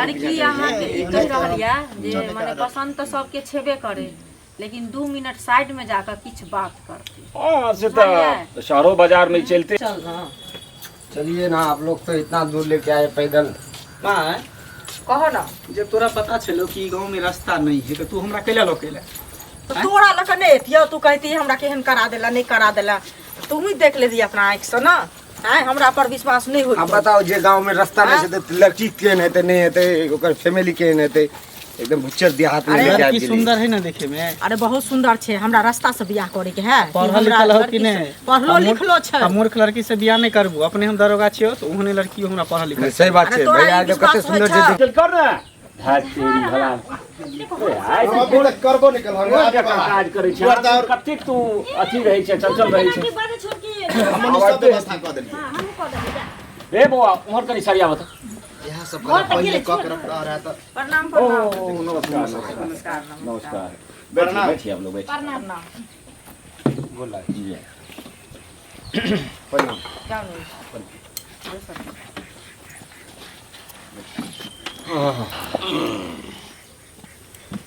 लड़की अहाँ कहि रहलिया जे माने पसंद तो सबके छेबे करे लेकिन 2 मिनट साइड में जाकर कुछ बात करते। हाँ से तो शहरों बाजार में चलते। चलिए ना, आप लोग तो इतना दूर लेके आए पैदल। माँ कहो ना जब तोरा पता चलो कि गांव में रास्ता नहीं है तो तू हमरा कैला लोकेला? तो तोरा लक नहीं थिया, तू कहती हमरा केहन करा देला नहीं करा देला, तू ही देख ले दी अपना आँख से ना। है हमरा पर विश्वास नहीं होई। आप बताओ जे गांव में रास्ता नहीं है तो लड़की केन है नहीं है ओकर फैमिली केन है एकदम भुच्चर देहात में लेके लड़की सुंदर है ना देखे में? अरे बहुत सुंदर छे, हमरा रास्ता से बियाह करे के है। पढ़ल लिखल हो कि नहीं? पढ़लो लिखलो छे। हम मूर्ख लड़की से बियाह नहीं करबू, अपने हम दरोगा छियो तो ओहने लड़की हमरा पढ़ल लिखल। सही बात है भैया, जो कते सुंदर जे चल कर ना धात तेरी भला हम बोले करबो निकल हम काज करे छ कते तू अथी रहे छ चल रहे छ हम सब व्यवस्था कर देली। हां हम कर देली। रे बउआ उमर कनी सरिया बता यहां सब पहले क कर रहा था। प्रणाम ओ प्रणाम नमस्कार नमस्कार नमस्कार बैठिए आप लोग बैठिए प्रणाम। बोला जी प्रणाम। क्या नहीं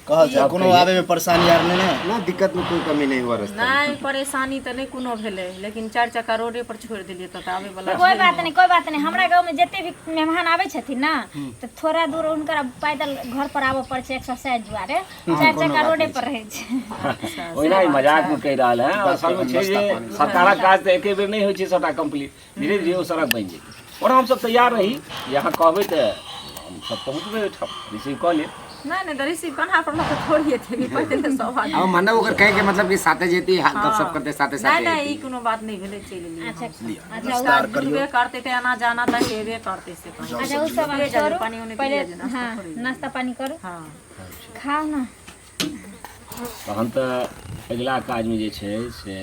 कह जा कोनो आवे में परेशानी यार नहीं ना, दिक्कत में कोई कमी नहीं हुआ रास्ता। नहीं परेशानी तो नहीं कोनो भेले लेकिन 4 चक्का रोडे पर छोड़ दिलिए तो आवे वाला कोई बात नहीं। हमरा गांव में जते भी मेहमान आवे छथिन ना तो थोड़ा दूर उनका पैदल घर पर आवे पड़ छै एक्सरसाइज दुआरे। 4 चक्का रोडे पर रहे छै। ओइना ही मजाक में कह रहल है। असल में छै जे सरकारक काज तो एके बेर नहीं होय छै सबटा कंप्लीट, धीरे धीरे वो सड़क बन जेतै और हम सब तैयार रही। यहाँ कहबै तो हम सब पहुँचबै रिसीव कऽ ले। नहीं तो रिसीव कन्हा पर तो थोड़ी थे कि पहले सब आ अब माने ओकर कहे के मतलब कि साथे जेती गप सब करते साथे नहीं साथे। नहीं ई कोनो बात नहीं भेले चल लिए। अच्छा अच्छा जुड़बे करते थे आना जाना तक हेबे करते से अच्छा उस सब करो पानी उन्हें पहले। पिए जना हां नाश्ता पानी करो, हां खाओ ना। तहन तऽ अगिला काज में जे छै से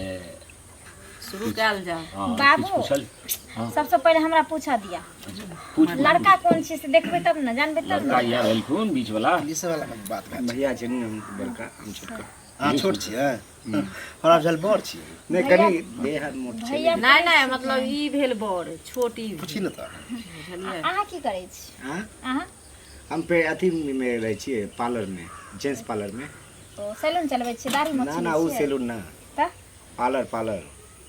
शुरू कल जा। बाबू पूछल सबसे पहले हमरा पूछा दिया पूछ लड़का कौन चीज से देखबे तब ना जानबे तब लड़का या भेलखुन बीच वाला ये सब वाला बात कर भैया छै न बड़का हम छोटका। हां छोट छियै हमरा जल बड़ छी नहीं कनी देह हाथ मोट छै। भैया नहीं नहीं मतलब ई भेल बड़ छोटी पूछी न त बुझलिए। अहाँ की करै छी? हां अहाँ हम पे अथी में रह छियै पार्लर में, जेंट्स पार्लर में। तो सैलून चलबै छी? दाढ़ी ना मछली ना उ सैलून ना, त पार्लर।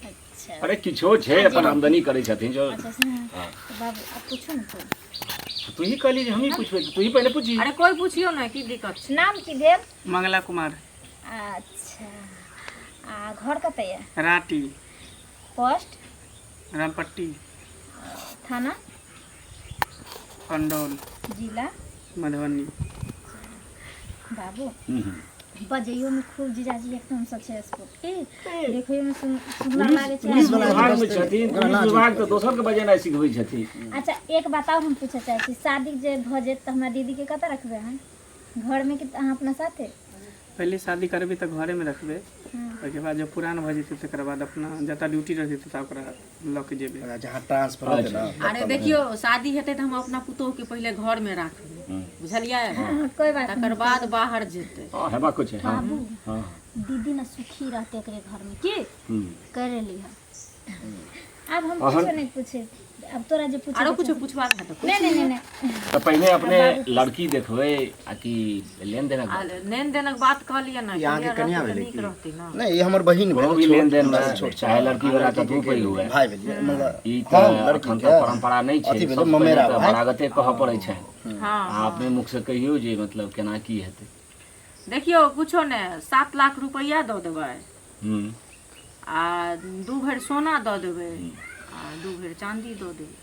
अच्छा अरे किछो छै अपन आमदनी करै छथिन जो। अच्छा तो बाबू अब पूछो न तो। तू ही कहली जे हम ही पूछबै, तू ही पहले पूछी। अरे कोई पूछियो ना की दिक्कत छै। नाम की भेल? मंगला कुमार अच्छा आ घर कतै है? राटी पोस्ट रामपट्टी थाना पंडौल जिला मधुबनी। बाबू बजैयो में खूब जीजाजी एकदम सक्सेसफुल की देखैयो में सुंदर लागे छै। पुलिस विभाग में छथिन, पुलिस विभाग तो दोसर के बजेनाइ सिखबै छथिन। अच्छा एक बात और हम पूछे चाहे छी, शादी जे भ जेत त हमरा दीदी के कतऽ रखबे हैं? घर में कि अहाँ अपना साथे? पहले शादी करबे तो घरे में रखबे, ओके बाद जब पुरान भ जेतै तकर बाद अपना जतऽ ड्यूटी रहतै त ओकरा लऽ के जेबै जहां ट्रांसफर होते ना। अरे देखियो शादी हेतै त हम अपना पुतोह के पहले घर में राखबै बुझलिए। कोई बात तकर बाद बाहर जेतै। हां हेबा कुछ है। हां बाबू हां दीदी ना सुखी रहते एकरे घर में की करे लिहा। अब हम अहन- कुछ नहीं पूछे, अब तोरा जे पूछे आरो कुछ पूछबा है तो नहीं तो पहले अपने लड़की देखबै आ कि लेन देन लेन देन के बात कह लिया ना यहाँ के कन्या भेलै नीक की? रहतै ना। नहीं ये हमर बहिन कोनो भी लेन देन में चाहे लड़की वाला का दू पहलू है। भाई भेलिए मतलब ई त लड़की के परंपरा नहीं छै, अथी भेलै सब ममेरा पहिले भाई। बरागते कहऽ पड़ै छै। हां आ अपने मुख से कहियो जे मतलब केना की हेतै। देखियो कुछो ने 7 लाख रुपया दऽ देबै आ 2 भरि सोना दऽ देबै आ 2 भरि चांदी दऽ देबै।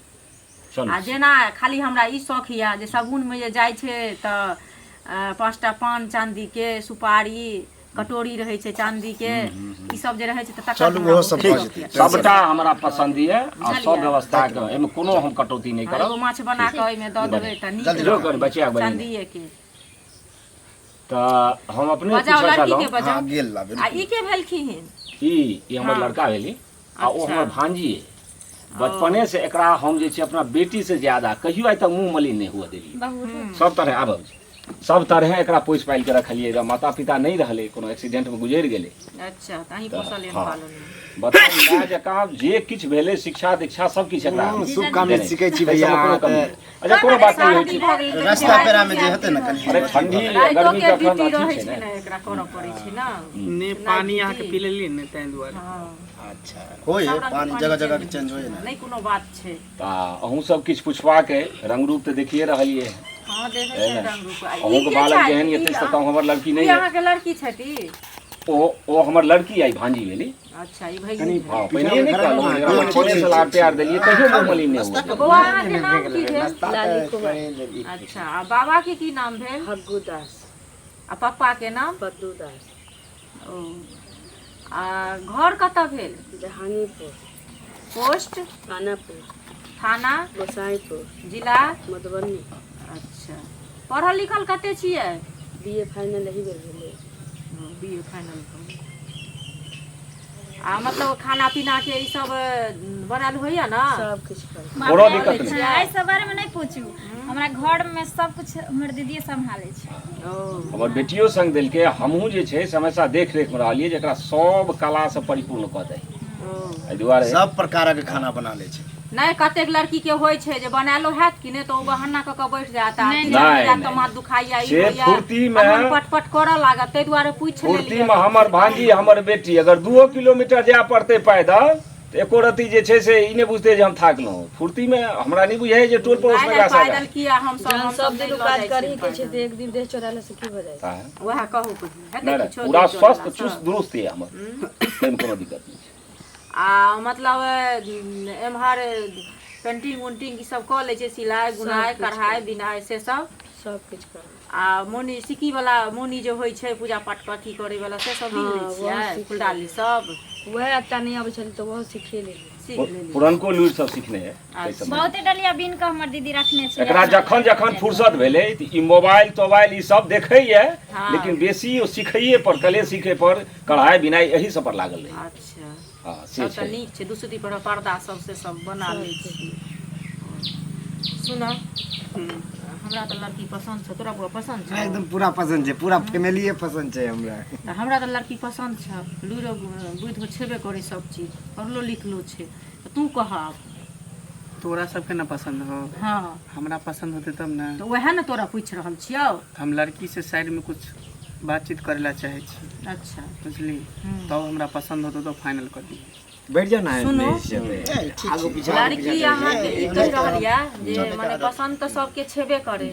चल आ जेना खाली हमरा ई शौक या जे सगुन में जे जाइ छै त 5टा पान चांदी के सुपारी कटोरी रहे छै चांदी के ई सब जे रहे छै त तकर चलू वो सब सबटा हमरा पसंद ये आ सब व्यवस्था के एमे कोनो हम कटौती नहीं करब। एगो माछ बना के ओइ में दऽ देबै त नीक जो कर बचिया बनी चांदीए के त हम अपने बजाओ पूछा लड़की के छलहुँ। बजाओ। हां गेल ला आ ई के भेलखिन ई हमर लड़का भेली आ ओ अच्छा। हमर भांजी है। बचपने से एकरा हम जे छै अपना बेटी से ज्यादा कहियो आइ तक मुंह मलिन नहीं हुआ देलिए। सब तरह आबब सब तरह एकरा पोस पाल के रखलिए रह माता पिता नहीं रहले कोनो एक्सीडेंट में गुजर गेले अच्छा त अहीं पोसल हाँ। पालन बताओ ना जका जे किछ भेले शिक्षा दीक्षा सब किछ एकरा शुभ काम सीखै छी भैया अच्छा कोनो बात नहीं होय छै रास्ता पेरा में जे हेतै न कनी अरे ठंडी राइतो गर्मी के का ड्यूटी अथी रहै छै छै ने ने एकरा करऽ पड़ै छै ना ने पानी यहाँ के पी लेली ने तै दुआरे हाँ अच्छा होय पानी जगह जगह के चेंज होय न नहीं कोनो बात छै ता अहूँ सब किछ पुछवा के रंग रूप तो देखिए रहलिए हाँ देखे है छै ना? रंग रूप अहूँ के बालक जेहन एते से कम हमर लड़की नहीं है अहाँ के लड़की छथि ओ हमर लड़की आई भांजी भेली अच्छा ई भई हां पहले नहीं कहलौ एकरा फोने से लाड प्यार देलिए कहियो मामूली नहीं हुआ बौआ अहाँ के नाम की भेल लाली कुमार अच्छा आ बाबा के की नाम भेल हग्गू दास आ पप्पा के नाम बद्दू दास ओ आ घर कतऽ भेल जहांगीरपुर पोस्ट खानापुर थाना गोसाईपुर जिला मधुबनी अच्छा पढ़ल लिखल कते छियै बीए फाइनल ही बेर भेलै बीए फाइनल आ मतलब खाना पीना के ई सब बनाल होइया ना सब किछु कर कोनो दिक्कत नहीं एहि सब बारे में नहीं पूछू हमरा घर में सब कुछ हमर दीदी संभाले छै ओ हमर बेटियो संग देलके हमहू जे छै हमेशा देख रेख में रहलिए जेकरा सब कला से परिपूर्ण क दे ओ एहि दुआरे सब प्रकारक खाना बना ले छै नहीं कतेक लड़की के होय छै जे बनालो हैत कि नहीं तो ओ बहाना क के बैठ जाता नहीं, नहीं, तो माथ दुखाइया ई से होइया फुर्ती में- आ मन पटपट करऽ लागत तै दुआरे पूछ फुर्ती लेलियै में हमर भांजी हमर बेटी अगर 2 किलोमीटर जाय पड़ते पैदल तो एको रती जे छै से ई नहीं बुझते जे हम थाकलहुँ फुर्ती में हमरा नहीं बुझाइ जे टोल पड़ोस में नहीं जा पैदल किया हम जहन सब दिन नहीं काज लऽ करी जाइ के छी छै त एक दिन देह चोराले से की भ जाय छै सकता वएह कहू नहीं हेतै नहीं किछो पूरा नहि स्वस्थ चलला, चुस्त सब। दुरुस्त है हमर कोई कोनो दिक्कत नहीं छै आ मतलब एम्हर पेंटिंग उंटिंग ई सब कऽ लै छै सिलाइ बुनाइ कढ़ाइ बिनाइ से सब सब किछु कर आ मोनी सिक्की वाला मोनी जे होइ छै पूजा पाठ के अथी करे वाला से सब सीख लै हाँ, छियै वहाँ सीख फुलडाली सब वएह एकटा नहीं आबै छल त वह सिखे लेली सीख लेली पुरनको लुरि सब सीखने है अच्छा। बहुते डलिया बीन के हमर दीदी रखने छै एकरा जखन जखन फुर्सत भेलै तऽ ई मोबाइल तोबाइल ई सब देखैए हाँ। लेकिन बेसी ओ सिखैए पर कले सीखे पर कढ़ाई बिनाई यही सब पर लागल रही अच्छा हाँ से सब तऽ छै नीक छै दूसरी पर पर्दा सब से सब बना लै छी सुन हमरा तऽ लड़की पसन्द छै तोरा बुआ पसन्द छै एकदम पूरा पसंद छै पूरा फैमिली पसंद छै हमरा तऽ हमरा तऽ लड़की पसन्द छै लुइरो बुद्धि छेबे करै सब चीज पढ़लो लिखलो छै तऽ तू कह आब तोरा सबके ना पसंद हो हाँ हमरा पसंद होते तब ना तऽ वएह ने तोरा पूछि रहल छियौ हम लड़की से साइड में कुछ बातचीत करेला चाहे छी अच्छा बुझली तब हमरा पसंद होतो तो फाइनल कर दी बैठ जा ना सुनो। आगू पीछे लड़की अहाँके ई कहि रहल यऽ जे मने पसन्द तऽ सबके छेबे करे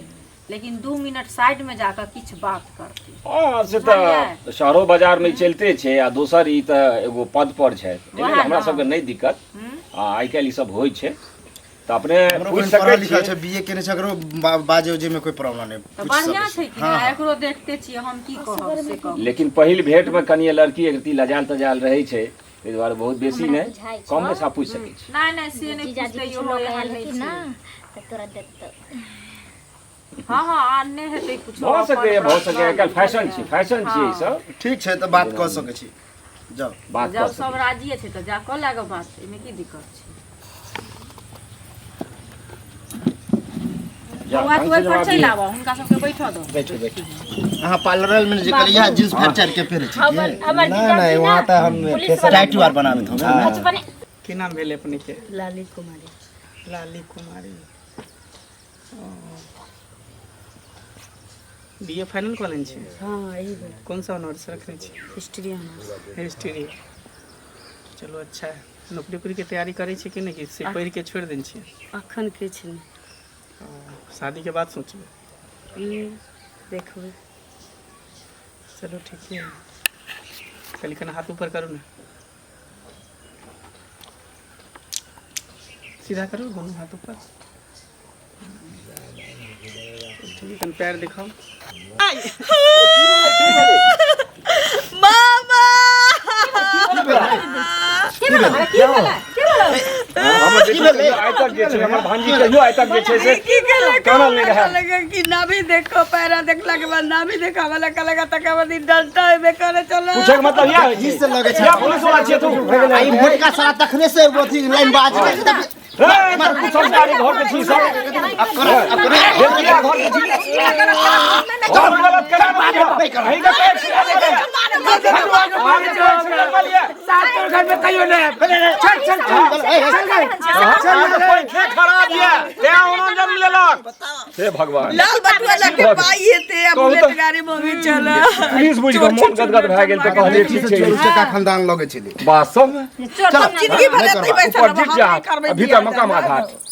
लेकिन 2 मिनट साइड में जाकर किछु बात करती हाँ से तऽ शहरो बाजार में चलते छै आ दोसर ई तऽ एगो पद पर छै वएह हमरा ने। सबके नहीं दिक्कत आइ काल्हि ई सब होइ छै तऽ अपने हमरो पूछि कोई सकै पढ़ल लिखल छियै छै बीए केने छै एकरो बाजे उजे में कोई प्रॉब्लम नहीं तऽ पूछ बढ़िया सकै छै कि ना एकरो देखते छियै हम की कहब से कहब लेकिन पहिल भेंट में कनिए लड़की एक रती लजाल तजाल रहै छै ताहि दुआरे बहुत बेसी हमरा नहीं बुझाइ छौ। कम में सा पूछि सकै छी नहीं नहीं से नहीं जीजाजी पूछते किछु यो लोग एहन आयल नहीं हेथिन ना छै तऽ तोरा देतौ हाँ हाँ आने हेतै कुछो भऽ सकैए अपन भऽ सकैए आइ काल्हि पर्सनल फैशन छै फैशन छियै ई सब ठीक छै तऽ बात कऽ सकै छी जाओ बात जब कऽ सब सकै राजिए छै तऽ जा कऽ लागऽ बात एहिमे की दिक्कत छै जा, बौआ तू ढंग से ओहिपर जवाब चलि दियौ। आबऽ हुनका सबके बैठऽ दो बैठो बैठो अहाँ पार्लर में जे करिया जींस पैंट चार के पहिरे छी हमर हमर नहीं नहीं वहां त हम पुलिस वाला टाइटू आर बनाबे हम बचपन की नाम भेले अपने के लाली कुमारी लाली कुमारी बीए फाइनल कॉलेज छै हाँ यही बेर कौन सा ऑनर्स रखने छी हिस्ट्री ऑनर्स हिस्ट्री चलो अच्छा है नौकरी उकरी के तैयारी करे छी कि नहीं कि से पढ़ के छोड़ देन छी अखन किछु नहि शादी के बाद सोचबे देखबै चलो ठीक है कल कना हाथ ऊपर करू ना सीधा करो दोनों हाथ ऊपर ठीक है कन पैर दिखाओ मामा हमर बेटी कहियो आइ तक जे छै हमर भांजी कहियो आइ तक जे छै से कानल नहीं रहै लगा कि नाभि देखो पैरा देखला के बाद नाभि देखा वाला कलगा तक बाद डंटा में करे चलो पूछे के मतलब इएह होइ छै से लगे छै या पुलिस वाला छियै तू आई मोटका सारा तखने से अथी लाइन बाज सरकारी घर के छी सब घर के छी हम गलत करा नहीं कर नहीं का घर में कहियो नहीं चल खराब है ते ओना जन्म लेलक हे भगवान लाल बटुआ लगे पाइए थे अब बुलेट गाड़ी में भी चला पुलिस बुझ के मन गदगद भए गेल त कहले ठीक छै का खानदान लगे छले वास्तव में चोर जिंदगी भर एतै पैसा ऊपर जीत जा भीतर मकाम आघात